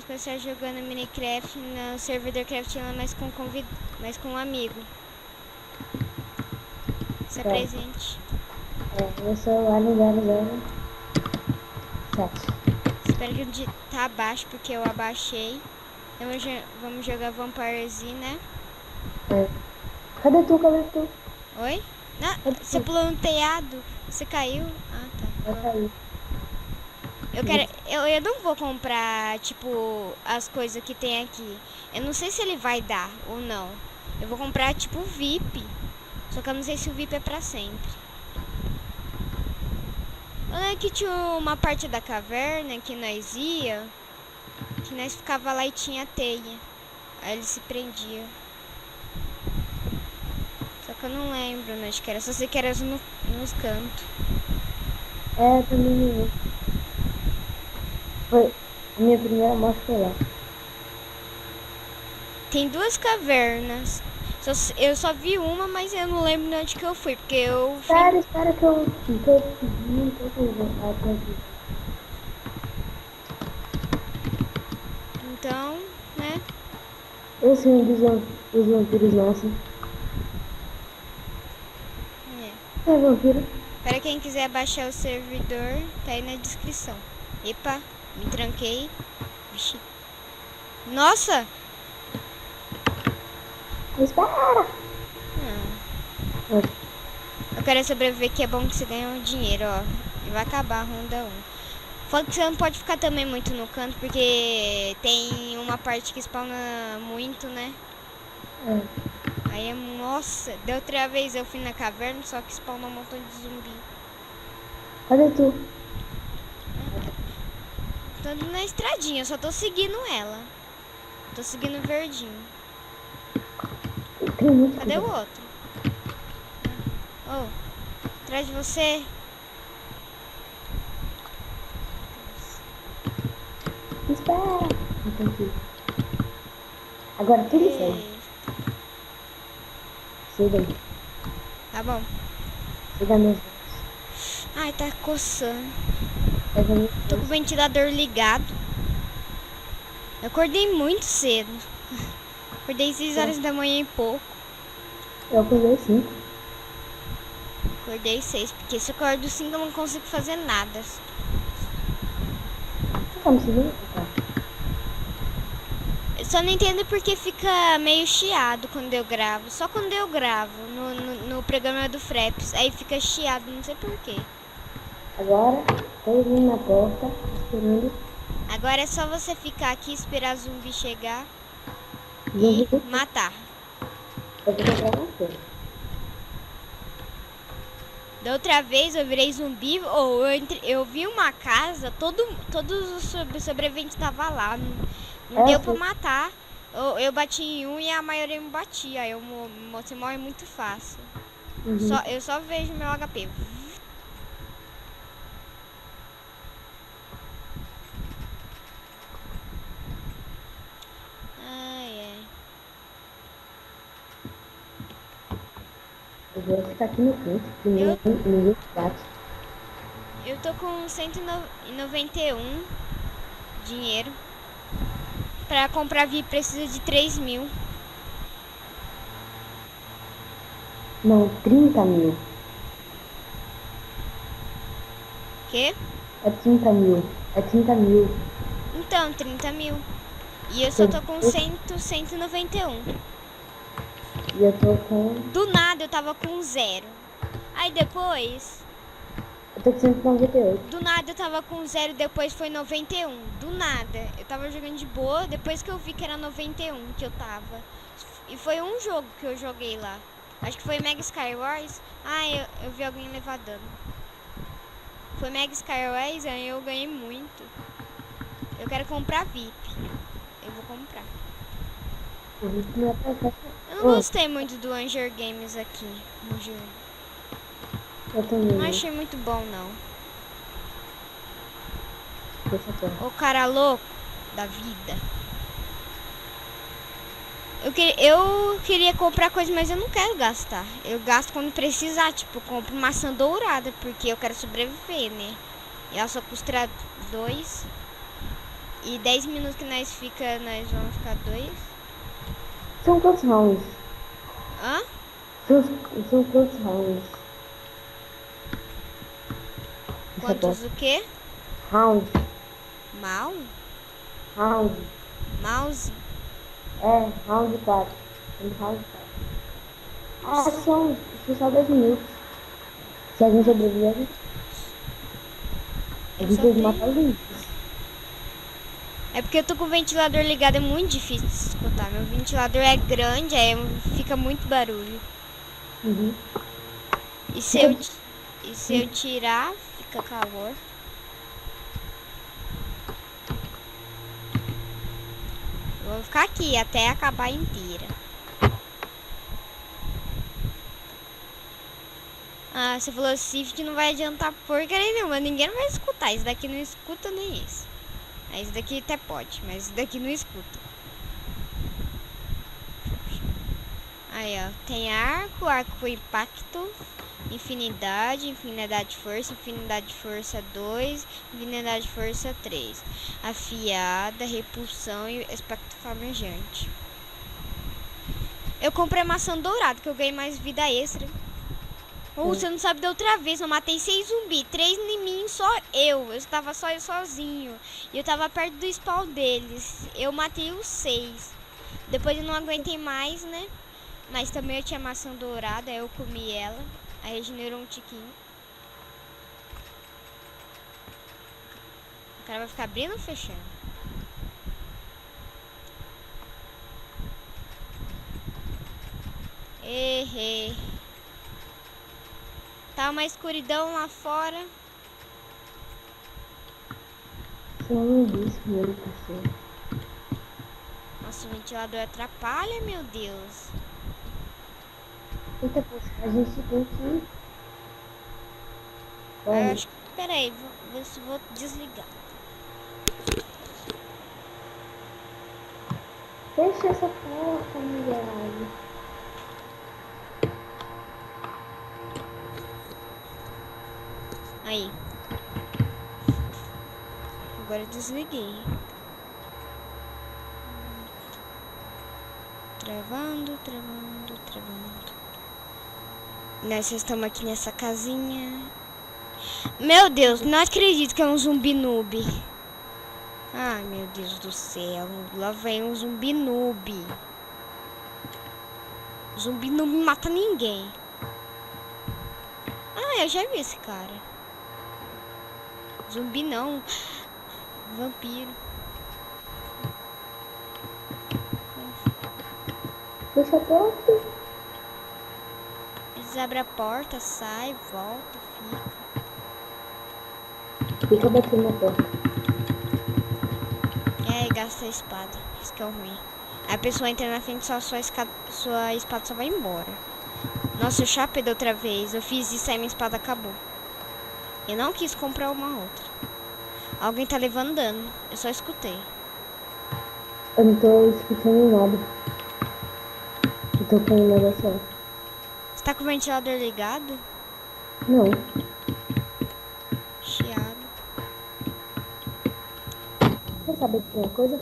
começar jogando Minecraft no servidor Craftina, mas com um amigo. Se apresente. Eu sou o Alien 007. Espero que onde tá abaixo, porque eu abaixei. Então vamos jogar Vampirezinho, né? Cadê tu? Cadê tu? Oi? Cadê Você tu? pulou no telhado? Você caiu? Ah, tá. Eu caí. Eu não vou comprar, tipo, as coisas que tem aqui. Eu não sei se ele vai dar ou não. Eu vou comprar, tipo, o VIP. Só que eu não sei se o VIP é pra sempre. Olha que tinha uma parte da caverna que nós ia, que nós ficava lá e tinha teia. Aí ele se prendia. Só que eu não lembro onde que era. Só sei que era nos cantos. Eu também me vi. Foi a minha primeira morte foi lá. Tem duas cavernas. Eu só vi uma, mas eu não lembro de onde que eu fui. Porque eu fui. Espera que eu não tô com vontade aqui. Então, né? Eu sei um dos vampiros nossos. É. É vampiro? Para quem quiser baixar o servidor, tá aí na descrição. Epa, me tranquei. Vixe. Nossa! Espera! Eu quero sobreviver, que é bom que você ganha um dinheiro, ó. E vai acabar a ronda 1. Fala que você não pode ficar também muito no canto, porque tem uma parte que spawna muito, né? Aí é... Nossa, da outra vez eu fui na caverna, só que spawnou um montão de zumbi. Cadê tu? Tô indo na estradinha, eu só tô seguindo ela. Tô seguindo o verdinho. Tem muito. Cadê o outro? Oh, atrás de você. Espera! Entendi. Agora tudo certo. Siga aí. Tá bom. Siga meus. Ai, tá coçando. Pega meus. Tô com o ventilador ligado. Eu acordei muito cedo. Acordei 6 horas da manhã e pouco. Eu acordei 5. Acordei 6, porque se eu acordo 5 eu não consigo fazer nada. Você tá me seguindo? Tá. Eu só não entendo porque fica meio chiado quando eu gravo. Só quando eu gravo no programa do Fraps. Aí fica chiado, não sei porquê. Agora, tô indo na porta, esperando. Agora é só você ficar aqui, esperar zumbi chegar Zumbi e do quê? matar. Eu vou comprar você. Da outra vez eu virei zumbi, ou eu vi uma casa, todos os sobreviventes estavam lá. Não deu pra matar. Eu bati em um e a maioria me batia. Aí você morre muito fácil. Eu só vejo meu HP. Ai, ai. Eu vou ficar aqui no canto, que ninguém bate. Eu tô com 191 dinheiro. Pra comprar VIP precisa de 3.000. Não, 30 mil. Quê? É 30 mil. É 30 mil. Então, 30.000. E eu só tô com 191. E eu tô com... Do nada eu tava com 0. Aí depois... Eu tô com 198. Do nada eu tava com 0, depois foi 91. Do nada. Eu tava jogando de boa, depois que eu vi que era 91 que eu tava. E foi um jogo que eu joguei lá. Acho que foi Mega Skywars. Ah, eu vi alguém levar dano. Foi Mega Skywars, aí eu ganhei muito. Eu quero comprar VIP. Eu vou comprar. Eu não gostei muito do Hunger Games aqui no jogo. Eu também. Não achei muito bom, não. Deixa eu O cara louco da vida. Eu queria comprar coisa, mas eu não quero gastar. Eu gasto quando precisar. Tipo, eu compro maçã dourada, porque eu quero sobreviver, né? E ela só custa 2. E 10 minutos que nós vamos ficar dois. São quantos rounds? Hã? São quantos rounds? Essa Quantos aposta. o quê? Round. Mal? Round. Mouse? É, round 4. Round 4. Ah, são só 10 minutos. Se a gente sobreviver, a Eu gente só tem que matar tenho. os inimigos. É porque eu tô com o ventilador ligado, é muito difícil de escutar. Meu ventilador é grande, aí fica muito barulho. Uhum. E se Fica... eu tirar, fica calor. Eu vou ficar aqui até acabar inteira. Ah, você falou Swift não vai adiantar porcaria nenhuma. Ninguém vai escutar. Esse daqui não escuta nem esse. Esse daqui até pode, mas esse daqui não escuta. Aí, ó. Tem arco impacto, infinidade força 2, infinidade força 3. Afiada, repulsão e aspecto flamejante. Eu comprei maçã dourada, que eu ganhei mais vida extra. Você não sabe da outra vez, eu matei 6 zumbis, 3 em mim, só eu. Eu estava só eu sozinho. E eu estava perto do spawn deles. Eu matei os 6. Depois eu não aguentei mais, né? Mas também eu tinha maçã dourada, aí eu comi ela. Aí regenerou um tiquinho. O cara vai ficar abrindo ou fechando? Errei. Tá uma escuridão lá fora. Você não disse que ele passou. Nossa, o ventilador atrapalha, meu Deus. Eita, poxa, a gente tem que... Eu Olha, acho que... Pera aí, vou ver se vou desligar. fecha essa porta, miserável. Aí. Agora eu desliguei. Travando. Nós estamos aqui nessa casinha. Meu Deus, não acredito que é um zumbi noob. Ai, meu Deus do céu. Lá vem um zumbi noob. Zumbi não me mata ninguém. Ah, eu já vi esse cara. Zumbi não. Vampiro. Fecha a porta. Eles abrem a porta, sai, volta, fica. Fica batendo na porta. É, gasta a espada. Isso que é o ruim. Aí a pessoa entra na frente, só sua espada só vai embora. Nossa, eu chapei da outra vez. Eu fiz isso aí minha espada acabou. Eu não quis comprar uma outra. Alguém tá levando dano. Eu só escutei. Eu não tô escutando nada. Eu tô com um negócio só. Você tá com o ventilador ligado? Não. Chiado. Você sabe de uma coisa?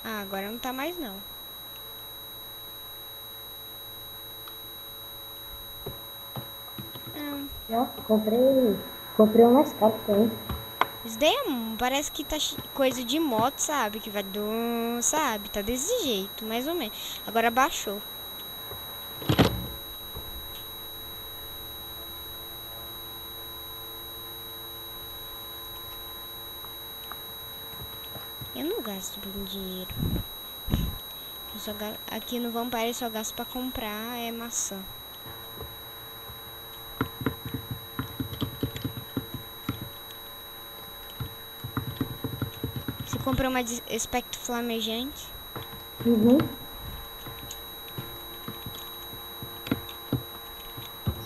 Ah, agora não tá mais não. Já comprei um mais caro também. Isso daí parece que tá coisa de moto, sabe? Que vai do, sabe? Tá desse jeito, mais ou menos. Agora baixou. Eu não gasto bem dinheiro. Aqui no Vampire eu só gasto pra comprar maçã. Você comprou uma espectro flamejante? Uhum.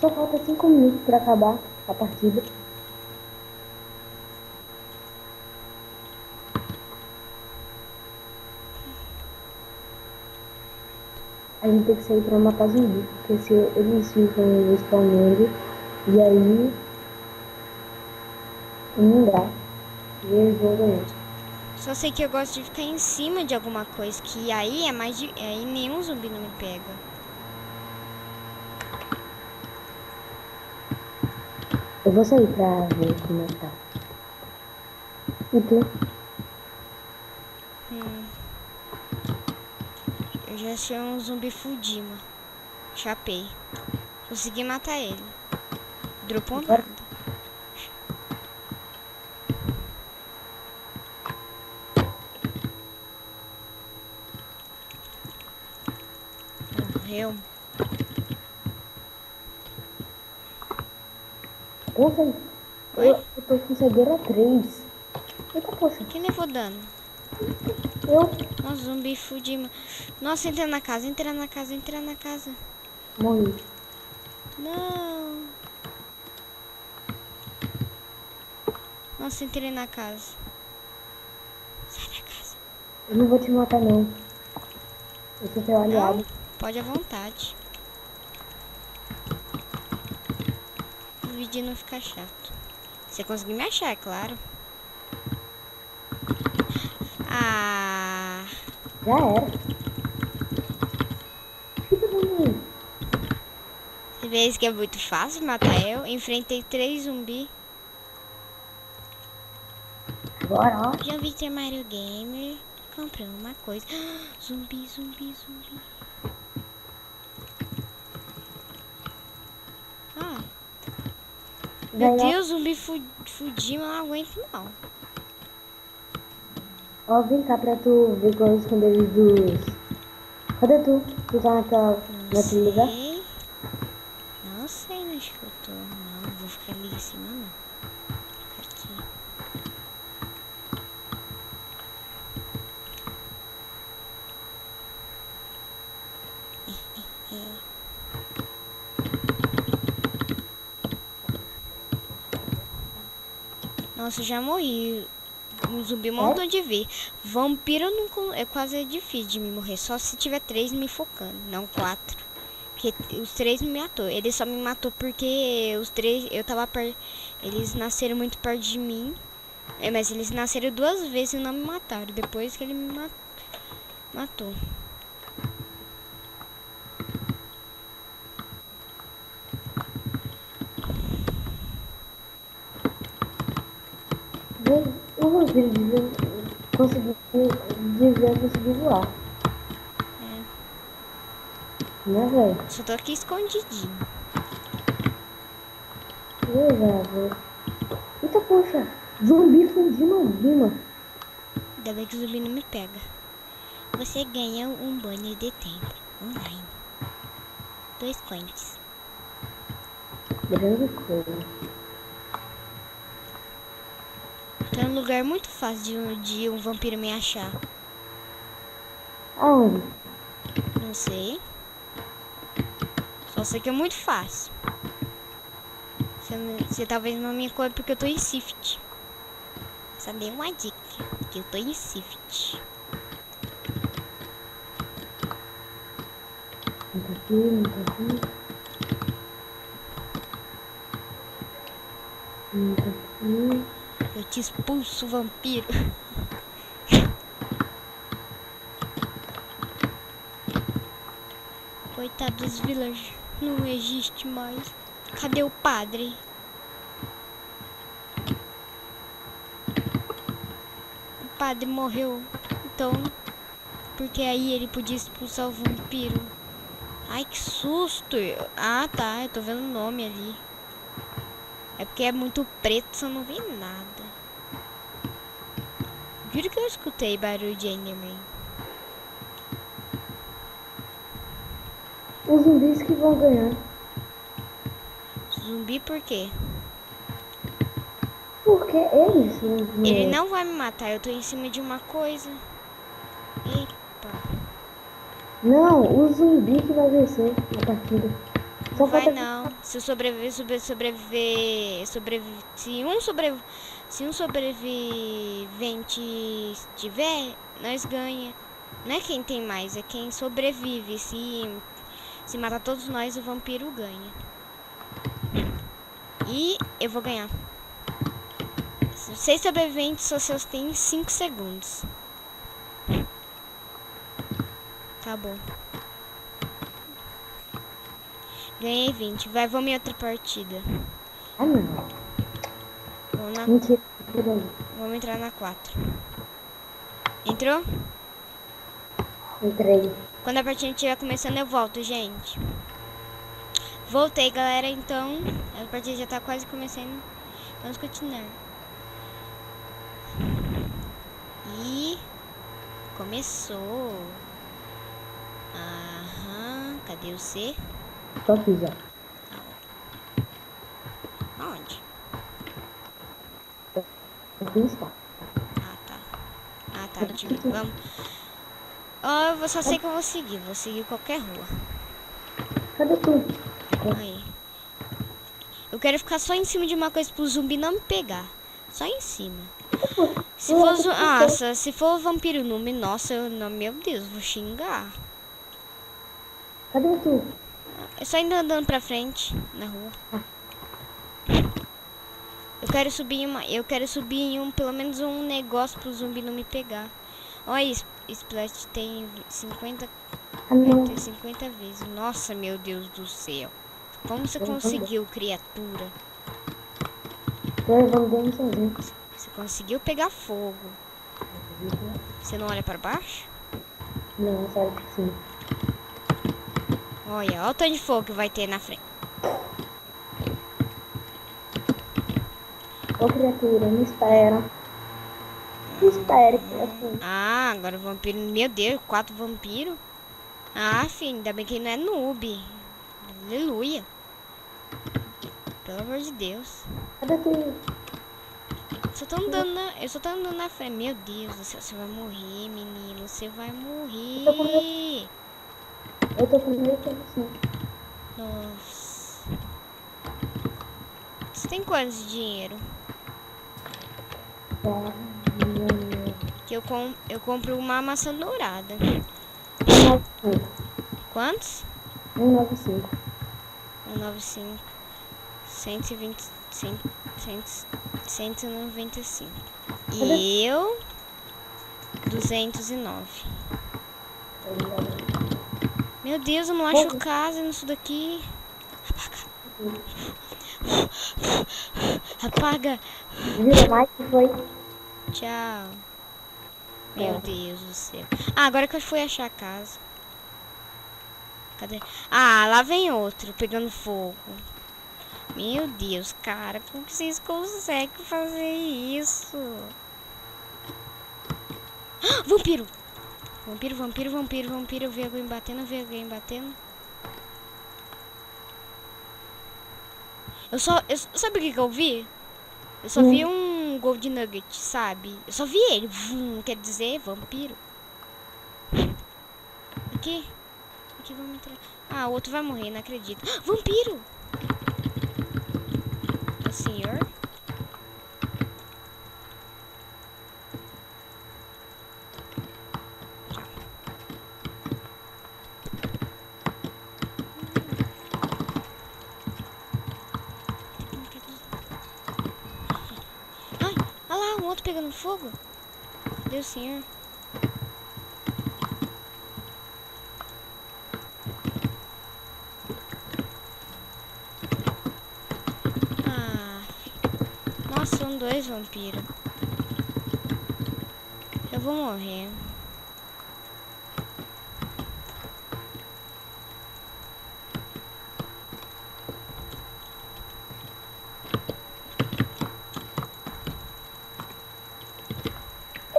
Só falta 5 minutos pra acabar a partida. A gente tem que sair pra matar zumbi, porque se eles ficam spawnando, e aí não dá. E eles vão ganhar. Só sei que eu gosto de ficar em cima de alguma coisa, que aí é mais de... aí nenhum zumbi não me pega. Eu vou sair pra ver como é que tá. E tu? Eu já achei um zumbi Fudima. Chapei. Consegui matar ele. Dropou Agora- nada. Morreu. Nossa, eu tô com cegueira 3. Eita, poxa. Quem levou dano? Eu Nossa, zumbi Fudima. Nossa, entra na casa, entra na casa, entra na casa. morri. Não. Nossa, entrei na casa. Sai da casa. Eu não vou te matar, não. Eu sou seu Não, aliado. pode à vontade. O vídeo não fica chato. Você conseguiu me achar, é claro. Ah, Já era. Fica bem. você vê que é muito fácil matar eu. Enfrentei 3 zumbis. Agora, ó. Já vi ter Mario Gamer. Comprei uma coisa. Zumbi, zumbi, zumbi. Ah, meu Vai, ó. Deus, zumbi Fudima, eu não aguento não. Ó, vem cá pra tu ver qual é o esconderijo dos... Cadê tu? Tu tá naquele lugar? Sei. Não sei onde que eu tô. Não, não vou ficar ali em cima não. Vou ficar aqui. Nossa, eu já morri. Um zumbi um montão de vez. Vampiro eu não, é quase difícil de me morrer. Só se tiver 3 me focando, não 4. Porque os 3 me matou. Ele só me matou porque os 3 eu tava perto. Eles nasceram muito perto de mim. É, mas eles nasceram 2 vezes e não me mataram. Depois que ele me matou. Vem, o vampiro devia conseguir voar. Né, velho? Só tô aqui escondidinho. Beleza, eita, poxa. Zumbi fundindo alguma. Ainda bem que o zumbi não me pega. Você ganha um banner de tempo online. 2 coins. Grande coisa. Tá num lugar muito fácil de um vampiro me achar. Aonde? Não sei. Só sei que é muito fácil. Você talvez não me encontre porque eu tô em Sift. Só dei uma dica. Que eu tô em Sift. Não tá aqui, não tá aqui. Não tá aqui. Eu te expulso, vampiro. Coitado dos villagers. Não existe mais. Cadê o padre? O padre morreu. Então, porque aí ele podia expulsar o vampiro. Ai, que susto. Ah, tá. Eu tô vendo o nome ali. É porque é muito preto, só não vi nada. Juro que eu escutei barulho de Enderman. Os zumbis que vão ganhar. Zumbi por quê? Porque eles não. Ele não vai me matar, eu tô em cima de uma coisa. Epa. Não, o zumbi que vai vencer a partida. Não vai não. Se eu sobreviver, se um sobrevivente estiver, nós ganha. Não é quem tem mais, é quem sobrevive. Se matar todos nós, o vampiro ganha. E eu vou ganhar. 6 sobreviventes, só seus tem 5 segundos. Tá bom. Ganhei 20. Vai, vamos em outra partida. Ah, não. Mentira. Vamos entrar na 4. Entrou? Entrei. Quando a partida estiver começando, eu volto, gente. Voltei, galera. Então, a partida já tá quase começando. Vamos continuar. E começou. Aham. Cadê o C? Tô aqui já. Aonde? Aqui está. Ah, tá. Ah, tá. Vamos. Eu só sei que eu vou seguir. Vou seguir qualquer rua. Cadê tu? Aí. Eu quero ficar só em cima de uma coisa pro zumbi não me pegar. Só em cima. Se for, nossa, se for vampiro número, nossa, meu Deus, vou xingar. Cadê tu? É só indo andando pra frente na rua. Eu quero subir em pelo menos um negócio pro zumbi não me pegar. Olha, Splat tem 50 vezes. Nossa, meu Deus do céu. Como você conseguiu, criatura? Tô levando sozinho. Você conseguiu pegar fogo. Você não olha para baixo? Não, sério que sim. Olha o tanto de fogo que vai ter na frente. Ô criatura, me espera. Me espere, criatura. Ah, agora o vampiro. Meu Deus, 4 vampiros. Ah, filho, ainda bem que ele não é noob. Aleluia. Pelo amor de Deus. Cadê tu? Eu só tô andando na frente. Meu Deus do céu, você vai morrer, menino. Você vai morrer. Eu tô com medo de você. Nossa. Você tem quantos de dinheiro? Que eu compro uma maçã dourada. 195. Quantos? 195. 195. 120. 195. E eu 209. Meu Deus, eu não acho casa nisso daqui. Apaga. Vira mais que foi. Tchau. Meu Deus do céu. Ah, agora que eu fui achar a casa. Cadê? Ah, lá vem outro pegando fogo. Meu Deus, cara, como que vocês conseguem fazer isso? Ah, vampiro! Vampiro. Eu vi alguém batendo. Sabe o que eu vi? Eu só vi um Gold Nugget, sabe? Eu só vi ele. Quer dizer, vampiro. Aqui, vamos entrar. Ah, o outro vai morrer, não acredito. Ah, vampiro! O senhor? Ai, olha lá, um outro pegando fogo. Cadê o senhor? Ah, nossa, são 2 vampiros. Eu vou morrer.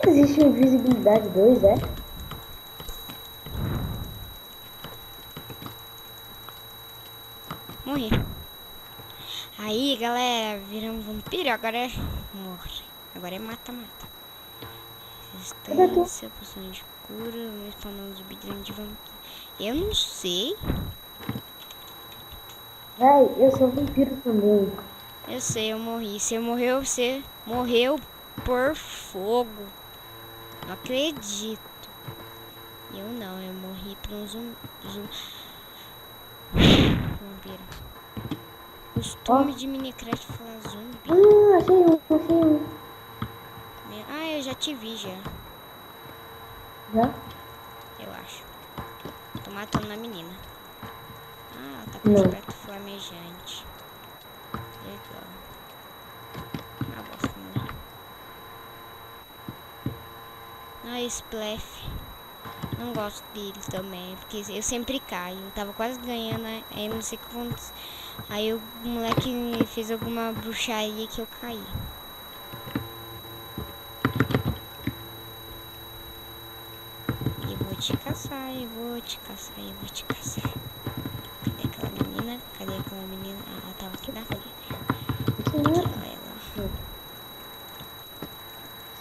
Existe invisibilidade 2, é? Morri. Aí, galera, viramos vampiro. Agora é morre. Agora é mata-mata. Resistência, poção de cura, um spawnando de grande de vampiro. Eu não sei. Véi, eu sou vampiro também. Eu sei, eu morri. Você morreu por fogo. Não acredito. Eu não, eu morri por um vampiro. Costume de Minecraft falar zumbi. Achei um. Ah, eu já te vi já, Já? eu acho. Tô matando a menina. Ah, ela tá com um Não. espeto flamejante. Legal. Ah, bosta, menina. Ah, Splash. Não gosto dele também, porque eu sempre caio. Eu tava quase ganhando, aí não sei quantos. Aí o moleque fez alguma bruxaria que eu caí. E eu vou te caçar, eu vou te caçar, eu vou te caçar. Cadê aquela menina? Cadê aquela menina? Ah, ela tava aqui na frente. Isso não Aqui, é. ó, ela.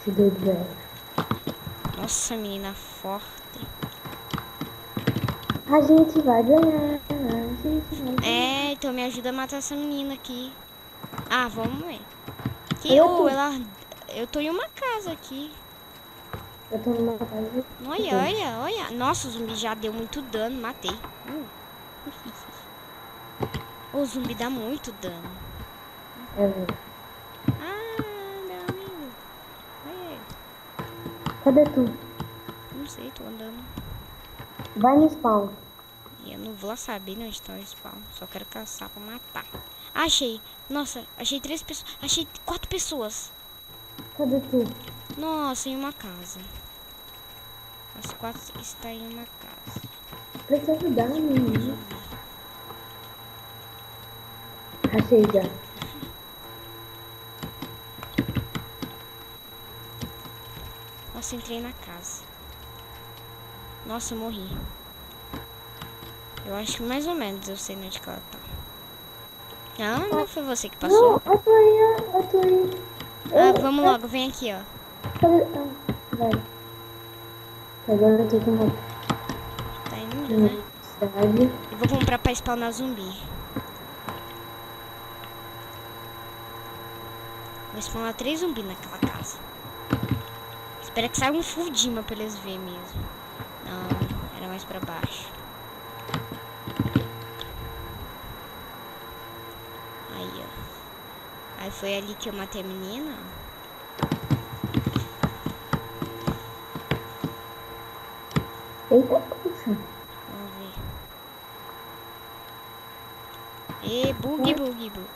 Esse doido velho. Nossa, menina forte. A gente vai ganhar. A gente vai ganhar. É, então me ajuda a matar essa menina aqui. Ah, vamos ver. Que, Cadê oh, tu? ela. Eu tô em uma casa aqui. Eu tô numa casa de Olha, zumbi. olha, olha. Nossa, o zumbi já deu muito dano, matei. O zumbi dá muito dano. É, velho. Ah, meu amigo. Olha ele. Cadê tu? Não sei, tô andando. Vai no spawn. E eu não vou saber onde está o spawn. Só quero caçar pra matar. Achei. Nossa, achei 3 pessoas. Achei 4 pessoas. Cadê tu? Nossa, em uma casa. As 4 estão em uma casa. Pra te ajudar, menino. Zumbi. Achei já. Nossa, entrei na casa. Nossa, eu morri. Eu acho que mais ou menos eu sei onde que ela tá. Ah, não foi você que Não, passou? eu tô aí, eu tô aí. Ah, vamos logo, vem aqui, ó. Cadê? Ah, vai. Agora eu tô com uma Tá indo, né? cidade. Eu vou comprar pra spawnar zumbi. Vou spawnar 3 zumbis naquela casa. Espera que saia um Fudima pra eles verem mesmo. Não, era mais pra baixo. Aí, ó. Aí foi ali que eu matei a menina. Eita, puxa. Vamos ver. E bug, bug, bug.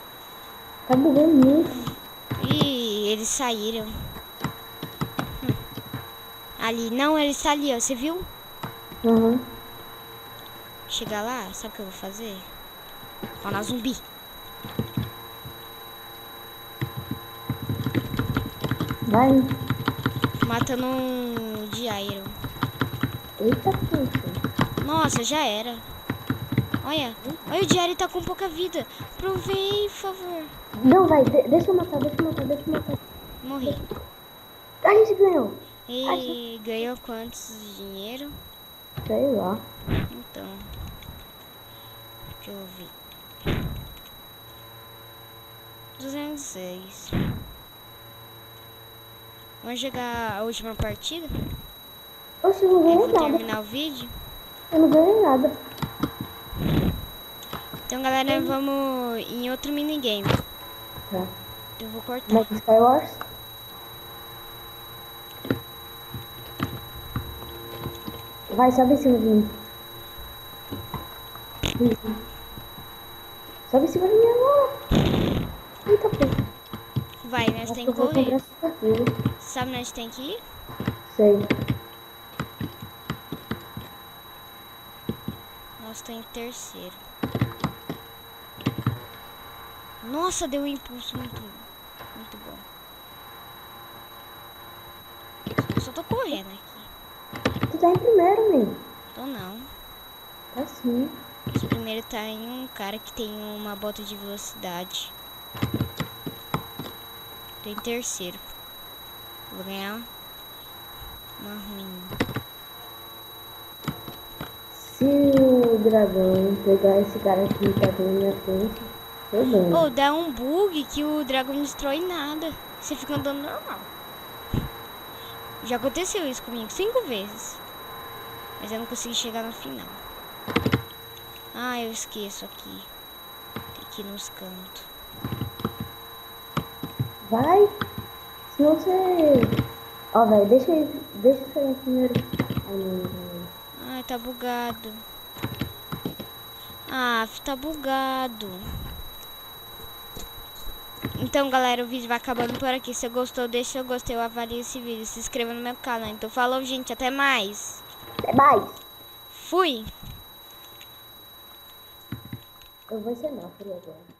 Tá bugando muito. Ih, eles saíram. Ali, não, ele está ali, ó. Você viu? Aham. Chegar lá, sabe o que eu vou fazer? Spawnar zumbi. Vai. Matando um de Iron. Eita, puxa. Nossa, já era. Olha, olha, o Diário tá com pouca vida. Provei, por favor. Não, vai. Deixa eu matar, deixa eu matar, deixa eu matar. Morri. A gente ganhou. A gente... E ganhou quantos de dinheiro? Sei lá. Então, deixa eu ver. 206. Vamos jogar a última partida? Oxe, eu não Aí ganhei vou nada. terminar o vídeo. Eu não ganhei nada. Então, galera, vamos em outro minigame. Tá. Eu vou cortar. Mas Skywars? Vai, sobe em cima de mim. Sobe em cima de mim agora. Eita, puxa. Vai, nós Acho tem que que eu vou correr. comprar essa partida. Sabe onde tem que ir? Sei. Nós tô em terceiro. Nossa, deu um impulso muito bom. Eu só tô correndo aqui. Tu tá em primeiro, menino. Tô não. Tá sim. Esse primeiro tá em um cara que tem uma bota de velocidade. Tô em terceiro. Vou ganhar uma ruim. Se o dragão pegar esse cara aqui que tá na minha frente, eu ganho. Ou dá um bug que o dragão não destrói nada. Você fica andando normal. Já aconteceu isso comigo 5 vezes. Mas eu não consegui chegar no final. Ah, eu esqueço aqui. Aqui nos cantos. Vai. Senão você Ó, velho, deixa eu sair primeiro. Ai, não. Ai, tá bugado. Ah, tá bugado. Então, galera, o vídeo vai acabando por aqui. Se gostou, deixa o gostei, eu avalio esse vídeo. Se inscreva no meu canal. Então, falou, gente. Até mais. Até mais. Fui. Eu vou ser não, por agora.